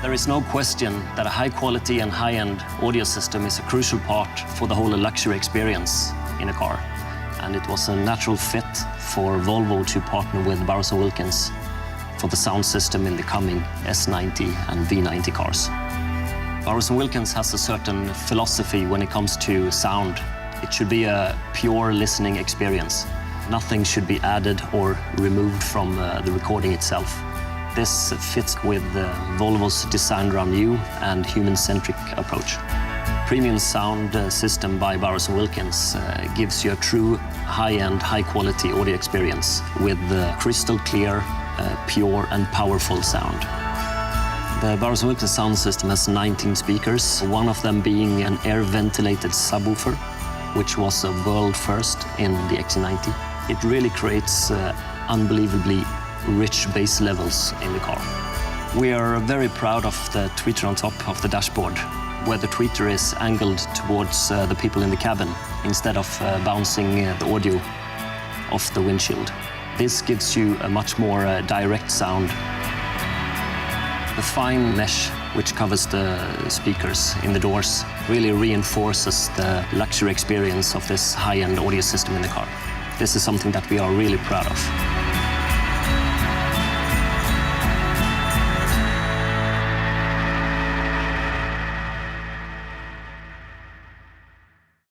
There is no question that a high-quality and high-end audio system is a crucial part for the whole luxury experience in a car. And it was a natural fit for Volvo to partner with Bowers & Wilkins for the sound system in the coming S90 and V90 cars. Bowers & Wilkins has a certain philosophy when it comes to sound. It should be a pure listening experience. Nothing should be added or removed from the recording itself. This fits with Volvo's designed around you and human-centric approach. Premium sound system by Bowers & Wilkins gives you a true high-end, high-quality audio experience with crystal clear, pure and powerful sound. The Bowers & Wilkins sound system has 19 speakers, one of them being an air-ventilated subwoofer, which was a world first in the XC90. It really creates unbelievably rich bass levels in the car. We are very proud of the tweeter on top of the dashboard, where the tweeter is angled towards the people in the cabin instead of bouncing the audio off the windshield. This gives you a much more direct sound. The fine mesh which covers the speakers in the doors really reinforces the luxury experience of this high-end audio system in the car. This is something that we are really proud of.